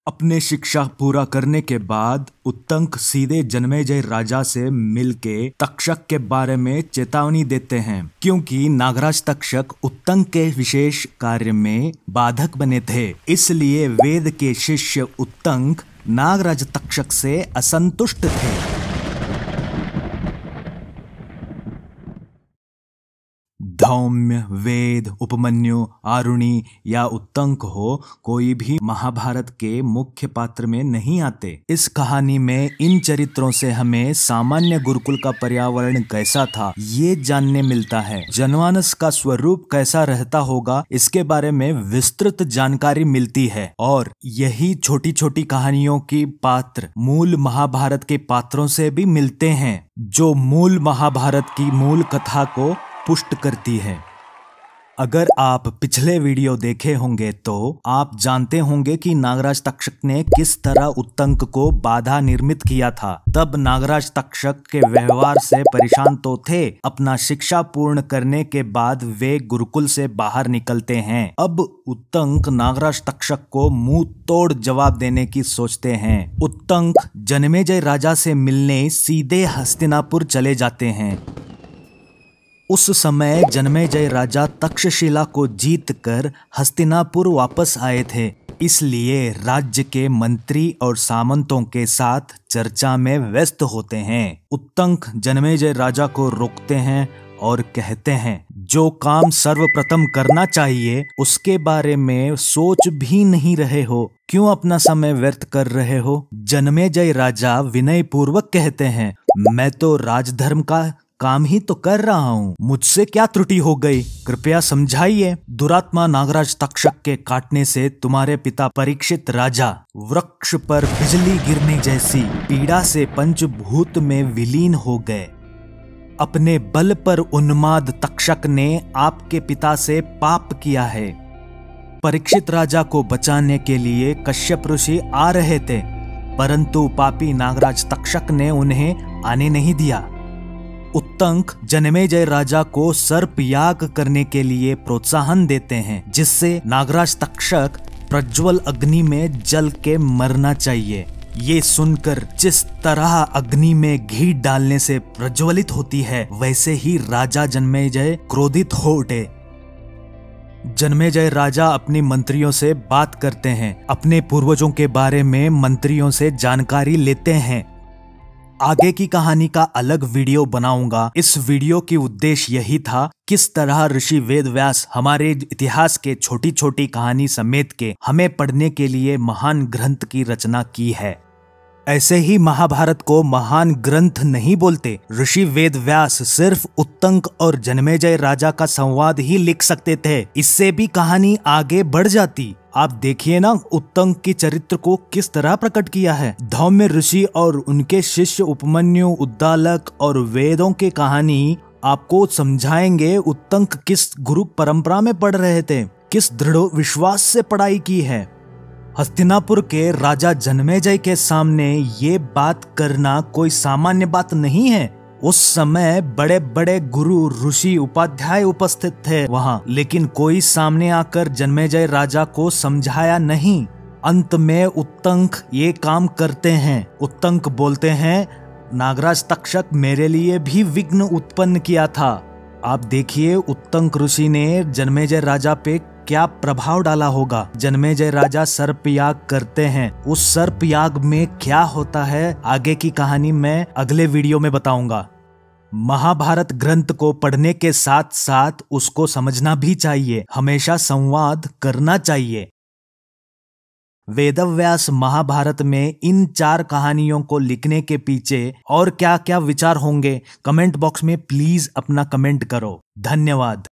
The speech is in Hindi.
अपने शिक्षा पूरा करने के बाद उत्तंक सीधे जन्मेजय राजा से मिलके तक्षक के बारे में चेतावनी देते हैं, क्योंकि नागराज तक्षक उत्तंक के विशेष कार्य में बाधक बने थे। इसलिए वेद के शिष्य उत्तंक नागराज तक्षक से असंतुष्ट थे। धौम्य, वेद, उपमन्यु, आरुणि या उत्तंक हो, कोई भी महाभारत के मुख्य पात्र में नहीं आते। इस कहानी में इन चरित्रों से हमें सामान्य गुरुकुल का पर्यावरण कैसा था ये जानने मिलता है। जनमानस का स्वरूप कैसा रहता होगा इसके बारे में विस्तृत जानकारी मिलती है, और यही छोटी छोटी कहानियों की पात्र मूल महाभारत के पात्रों से भी मिलते हैं, जो मूल महाभारत की मूल कथा को पुष्ट करती है। अगर आप पिछले वीडियो देखे होंगे तो आप जानते होंगे कि नागराज तक्षक ने किस तरह उत्तंक को बाधा निर्मित किया था। तब नागराज तक्षक के व्यवहार से परेशान तो थे। अपना शिक्षा पूर्ण करने के बाद वे गुरुकुल से बाहर निकलते हैं। अब उत्तंक नागराज तक्षक को मुंह तोड़ जवाब देने की सोचते हैं। उत्तंक जन्मेजय राजा से मिलने सीधे हस्तिनापुर चले जाते हैं। उस समय जन्मेजय राजा तक्षशिला को जीतकर हस्तिनापुर वापस आए थे, इसलिए राज्य के मंत्री और सामंतों के साथ चर्चा में व्यस्त होते हैं। उत्तंक जन्मेजय राजा को रोकते हैं और कहते हैं, जो काम सर्वप्रथम करना चाहिए उसके बारे में सोच भी नहीं रहे हो, क्यों अपना समय व्यर्थ कर रहे हो? जन्मेजय राजा विनय पूर्वक कहते हैं, मैं तो राजधर्म का काम ही तो कर रहा हूँ, मुझसे क्या त्रुटि हो गई, कृपया समझाइए। दुरात्मा नागराज तक्षक के काटने से तुम्हारे पिता परीक्षित राजा वृक्ष पर बिजली गिरने जैसी पीड़ा से पंचभूत में विलीन हो गए। अपने बल पर उन्माद तक्षक ने आपके पिता से पाप किया है। परीक्षित राजा को बचाने के लिए कश्यप ऋषि आ रहे थे, परंतु पापी नागराज तक्षक ने उन्हें आने नहीं दिया। उत्तंक जन्मेजय राजा को सर्प याग करने के लिए प्रोत्साहन देते हैं, जिससे नागराज तक्षक प्रज्वल अग्नि में जल के मरना चाहिए। ये सुनकर जिस तरह अग्नि में घी डालने से प्रज्वलित होती है, वैसे ही राजा जन्मेजय क्रोधित हो उठे। जन्मेजय राजा अपने मंत्रियों से बात करते हैं, अपने पूर्वजों के बारे में मंत्रियों से जानकारी लेते हैं। आगे की कहानी का अलग वीडियो बनाऊंगा। इस वीडियो की उद्देश्य यही था, किस तरह ऋषि वेदव्यास हमारे इतिहास के छोटी छोटी कहानी समेत के हमें पढ़ने के लिए महान ग्रंथ की रचना की है। ऐसे ही महाभारत को महान ग्रंथ नहीं बोलते। ऋषि वेदव्यास सिर्फ उत्तंक और जन्मेजय राजा का संवाद ही लिख सकते थे, इससे भी कहानी आगे बढ़ जाती। आप देखिए ना, उत्तंक की चरित्र को किस तरह प्रकट किया है। धौम्य ऋषि और उनके शिष्य उपमन्यु, उद्दालक और वेदों के कहानी आपको समझाएंगे उत्तंक किस गुरु परंपरा में पढ़ रहे थे, किस दृढ़ विश्वास से पढ़ाई की है। हस्तिनापुर के राजा जन्मेजय के सामने ये बात करना कोई सामान्य बात नहीं है। उस समय बड़े बड़े गुरु, ऋषि, उपाध्याय उपस्थित थे वहां, लेकिन कोई सामने आकर जन्मेजय राजा को समझाया नहीं। अंत में उत्तंक ये काम करते हैं। उत्तंक बोलते हैं, नागराज तक्षक मेरे लिए भी विघ्न उत्पन्न किया था। आप देखिए उत्तंक ऋषि ने जन्मेजय राजा पे क्या प्रभाव डाला होगा। जन्मेजय राजा सर्प याग करते हैं, उस सर्प याग में क्या होता है आगे की कहानी मैं अगले वीडियो में बताऊंगा। महाभारत ग्रंथ को पढ़ने के साथ साथ उसको समझना भी चाहिए, हमेशा संवाद करना चाहिए। वेदव्यास महाभारत में इन 4 कहानियों को लिखने के पीछे और क्या क्या विचार होंगे, कमेंट बॉक्स में प्लीज अपना कमेंट करो। धन्यवाद।